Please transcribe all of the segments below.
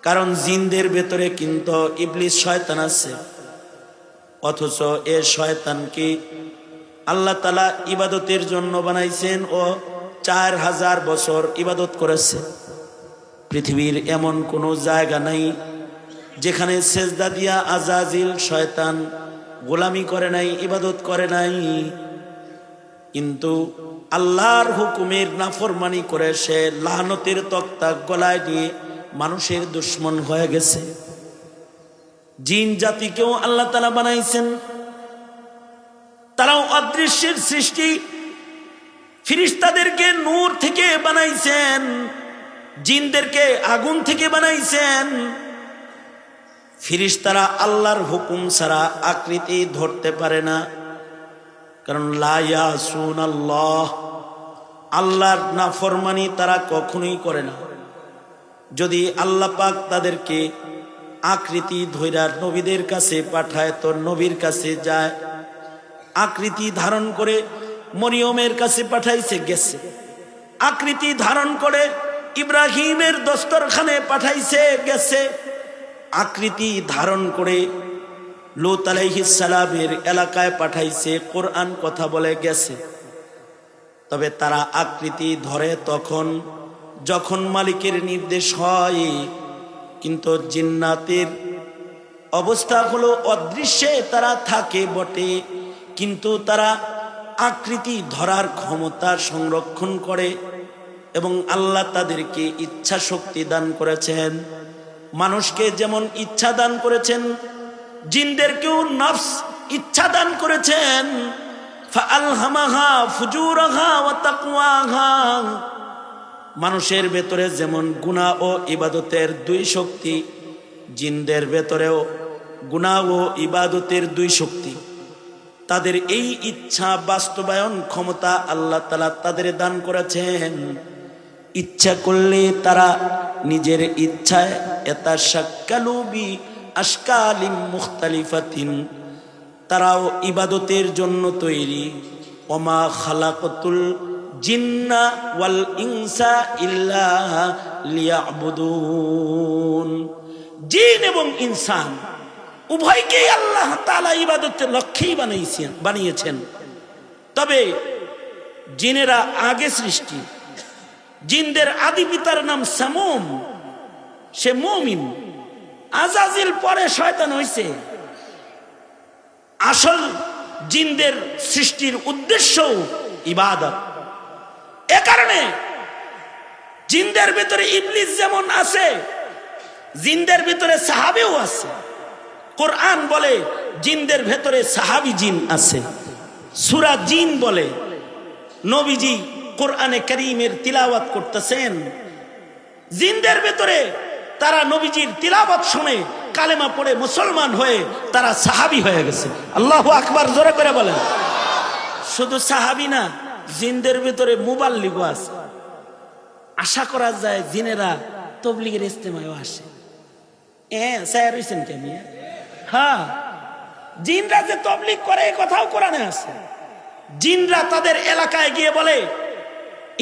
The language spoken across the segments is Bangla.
কারণ জিনদের ভেতরে কিন্তু ইবলিস শয়তান আছে, অথচ এ শয়তানকে আল্লাহ তাআলা ইবাদতের জন্য বানাইছেন ও 4000 বছর ইবাদত করেছে। পৃথিবীর এমন কোনো জায়গা নাই যেখানে সেজদা দিয়া আজাজিল শয়তান গোলামি করে নাই, ইবাদত করে নাই, কিন্তু আল্লাহর হুকুমের নাফরমানি করে সে লানতের তক্তা গলায় দিয়ে মানুষের দুশ্মন হয়ে গেছে। জিন জাতিকেও আল্লাহ তাআলা বানাইছেন, তারাও অদৃশ্যের সৃষ্টি। ফেরেশতাদেরকে নূর থেকে বানাইছেন, জিনদেরকে আগুন থেকে বানাইছেন। ফেরেশতারা আল্লাহর হুকুম ছাড়া আকৃতি ধরতে পারে না, কারণ লা ইয়াসুনাল্লাহ, আল্লাহর নাফরমানি তারা কখনোই করে না। যদি আল্লাহ পাক তাদেরকে আকৃতি ধইরা নবীদের কাছে পাঠায় তো নবীর কাছে যায়, আকৃতি ধারণ করে মরিয়মের কাছে পাঠাইছে, গেছে। আকৃতি ধারণ করে ইব্রাহিমের দস্তরখানে পাঠাইছে, গেছে। আকৃতি ধারণ করে লূত আলাইহিস সালামের এলাকায় পাঠাইছে, কোরআন কথা বলে, গেছে। তবে তারা আকৃতি ধরে তখন যখন মালিকের নির্দেশ হয়। কিন্তু জিন্নাতের অবস্থা হলো অদৃশ্যে তারা থাকে বটে, কিন্তু তারা আকৃতি ধরার ক্ষমতা সংরক্ষণ করে এবং আল্লাহ তাদেরকে ইচ্ছা শক্তি দান করেছেন। মানুষকে যেমন ইচ্ছা দান করেছেন, জিনদেরকেও নফস ইচ্ছা দান করেছেন। ফাআলহামাহা ফুজুরাহা ওয়া তাকওয়াহা। মানুষের ভেতরে যেমন গুনাহ ও ইবাদতের দুই শক্তি, জিনদের ভেতরেও গুনাহ ও ইবাদতের দুই শক্তি। তাদের এই ইচ্ছা বাস্তবায়ন ক্ষমতা আল্লাহ তাআলা তাদের দান করেছেন। ইচ্ছা করলে তারা নিজের ইচ্ছায় ইয়াতাশাক্কালু বি আশকালিম মুখতালিফাতিন, তারাও ইবাদতের জন্য তৈরি। ওমা খালাকাতুল জিন্না ওয়াল ইনসা ইল্লা লিয়াবুদুন। জিন এবং ইনসান উভয়কেই আল্লাহ তাআলা ইবাদতের লক্ষ্যেই বানিয়েছেন। তবে জিনেরা আগে সৃষ্টি। জিনদের আদি পিতার নাম সামুম, সে মুমিন। আজাজিল পরে শয়তান হইছে। আসল জিনদের সৃষ্টির উদ্দেশ্য ইবাদত। এ কারণে জিনদের ভিতরে ইবলিস যেমন আছে, জিনদের ভিতরে সাহাবীও আছে। কোরআন বলে জিনদের ভেতরে সাহাবী জিন আছে। সূরা জিন বলে নবীজি কোরআনে কারীমের তিলাওয়াত করতেছেন, জিনদের ভেতরে তারা নবীজির তিলাওয়াত শুনে কালেমা পড়ে মুসলমান হয়ে তারা সাহাবী হয়ে গেছে। আল্লাহু আকবার, জোরে করে বলেন। শুধু সাহাবী না, জিনদের ভিতরে মুবাল্লিগও আছে। আশা করা যায় জিনেরা তাবলীগের ইজতেমায়ও আসে। স্যার হইছেন কেন? হ্যাঁ, জিনরা যে তাবলীগ করে এই কথাও কোরআনে আছে। জিনরা তাদের এলাকায় গিয়ে বলে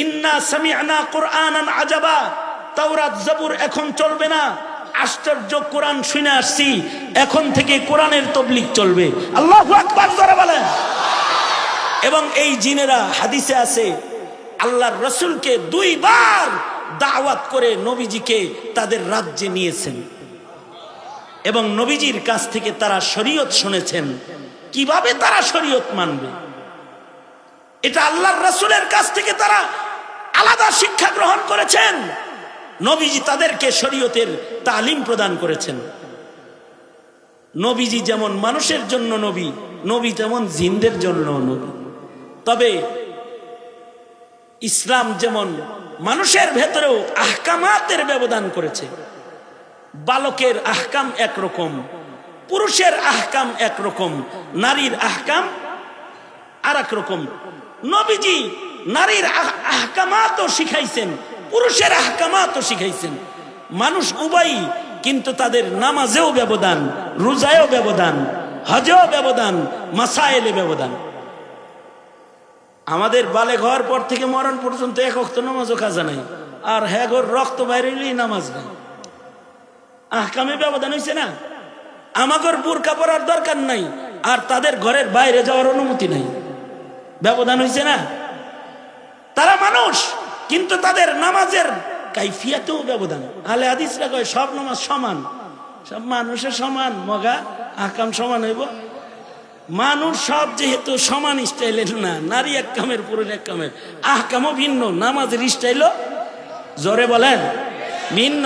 ইন্না সামি'না কুরআনান আজাবা, তাওরাত জবুর এখন চলবে না, আশ্চর্য কোরআন শুনে আসছি, এখন থেকে কোরআনের তাবলীগ চলবে। আল্লাহু আকবার, জোরে বলেন। এবং এই জিনেরা হাদিসে আছে আল্লাহর রাসূলকে 2 বার দাওয়াত করে নবীজিকে তাদের রাজ্যে নিয়েছেন এবং নবীজির কাছ থেকে তারা শরীয়ত শুনেছেন। কিভাবে তারা শরীয়ত মানবে, এটা আল্লাহর রাসূলের কাছ থেকে তারা আলাদা শিক্ষা গ্রহণ করেছেন। নবীজি তাদেরকে শরীয়তের তালিম প্রদান করেছেন। নবীজি যেমন মানুষের জন্য নবী, নবী তেমন জিনদের জন্য নবী। তবে ইসলাম যেমন মানুষের ভেতরেও আহকামাতের ব্যবধান করেছে। বালকের আহকাম একরকম, পুরুষের আহকাম একরকম, নারীর আহকাম আর এক রকম। নবীজি নারীর আহকামাতও শিখাইছেন, পুরুষের আহকামাতও শিখাইছেন। মানুষ উভয়ই, কিন্তু তাদের নামাজেও ব্যবধান, রোজায়ও ব্যবধান, হজেও ব্যবধান, মাসায়েলে ব্যবধান। আমাদের বালেগ হওয়ার পর থেকে মরণ পর্যন্ত এক ওয়াক্ত নামাজও কাজা নাই, আর হ্যাঁ রক্ত বাইরে নামাজ নাই। আহকামে ব্যবধান হয়েছে না? আমাদের বুরকা পরার দরকার নাই, আর তাদের ঘরের বাইরে যাওয়ার অনুমতি নাই। ব্যবধান হয়েছে না? তারা মানুষ, কিন্তু তাদের নামাজের কাইফিয়াতেও ব্যবধান। আলে হাদিসরা কয় সব নামাজ সমান, সব মানুষের সমান, মগা আহকাম সমান হইব? মানুষ সব যেহেতু সমান স্টাইলের না, নারী এক কামের পুরুষ এক কামের, আহকামও ভিন্ন, নামাজের স্টাইলও জোরে বলেন ভিন্ন।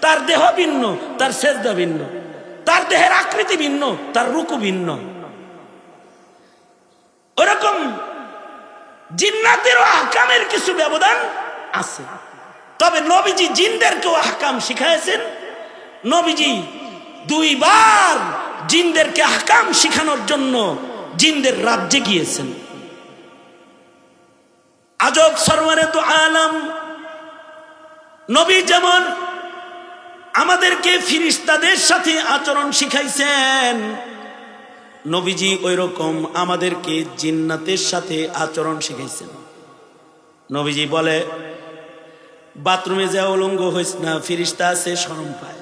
তার দেহ ভিন্ন, তার সেজদা ভিন্ন, তার দেহের আকৃতি ভিন্ন, তার রুকু ভিন্ন। ওরকম জিন্নাতেরও আহকামের কিছু ব্যবধান আছে। তবে নবীজি জিনদেরকেও আহকাম শিখাইছেন। নবীজি 2 বার জিনদেরকে আহকাম শিখানোর জন্য জিনদের রাজ্যে গিয়েছেন। আজব সরওয়ারে তো আলম নবী যেমন আমাদেরকে ফিরিস্তাদের সাথে আচরণ শিখাইছেন, নবীজি ওই রকম আমাদেরকে জিন্নাতের সাথে আচরণ শিখাইছেন। নবীজি বলে, বাথরুমে যা উলঙ্গ হইস না, ফিরিস্তা আছে শরম পায়।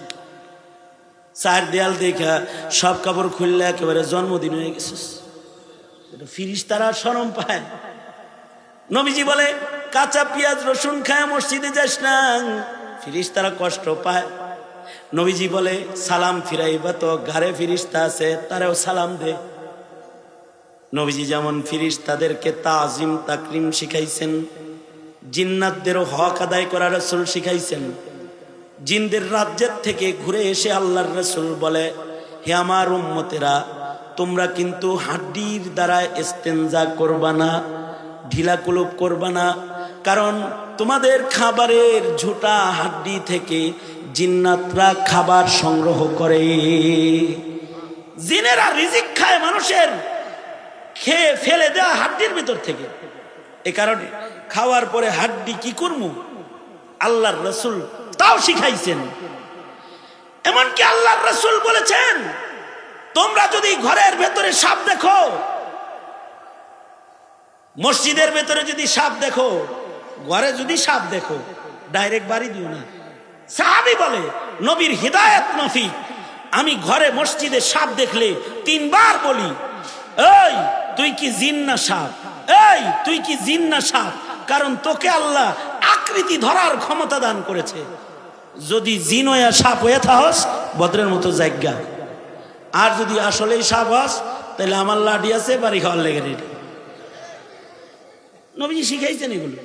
4 দেয়াল দেখা সব কাপড় খুললে একেবারে জন্মদিন হয়ে গেছিস, ফিরিস্তারা শরম পায়। নবীজি বলে, কাঁচা পেঁয়াজ রসুন খায় মসজিদে যাস না, ফিরিস্তারা কষ্ট পায়। নবীজি বলে, সালাম ফিরাইবা তো ঘরে ফিরিস্তা আছে, তারাও সালাম দে। নবীজি যেমন ফিরিস্তাদেরকে তাজিম তাকরিম শিখাইছেন, জিন্নাতদেরও হক আদায় করা রাসূল শিখাইছেন। জিনদের রাজ্যের থেকে ঘুরে এসে আল্লাহর রাসূল বলে, হে আমার উম্মতেরা, তোমরা কিন্তু হাড্ডির দ্বারা ইস্তেনজা করবা না, ঢিলা কুলুপ করবা না, কারণ তোমাদের খাবারের ঝুটা হাড্ডি থেকে জিন্নাতরা খাবার সংগ্রহ করে। জিনেরা রিজিক খায় মানুষের খেয়ে ফেলে দেওয়া হাড্ডির ভিতর থেকে। এ কারণে খাওয়ার পরে হাড্ডি কি করবো, আল্লাহর রাসূল তাও শিখাইছেন। এমনকি আল্লাহর রাসূল বলেছেন, তোমরা যদি ঘরের ভেতরে সাপ দেখো, মসজিদের ভেতরে যদি সাপ দেখো, ঘরে যদি সাপ দেখো, ডাইরেক্ট বাড়ি দিও না। সাহাবী বলে, নবীর হিদায়াত মাফিক আমি ঘরে মসজিদে সাপ দেখলে 3 বার বলি, এই তুই কি জিন না সাপ, এই তুই কি জিন না সাপ, কারণ তোকে আল্লাহ আকৃতি ধরার ক্ষমতা দান করেছে। যদি জিন হইয়া সাপ হয়ে থাকস, বদরের মতো জায়গা। আর যদি আসলেই সাপ হস, তাহলে আমার লাঠি আছে, বাড়ি খাওয়ার লেগে রেডি। নবীজি শিখাইছেন এগুলো।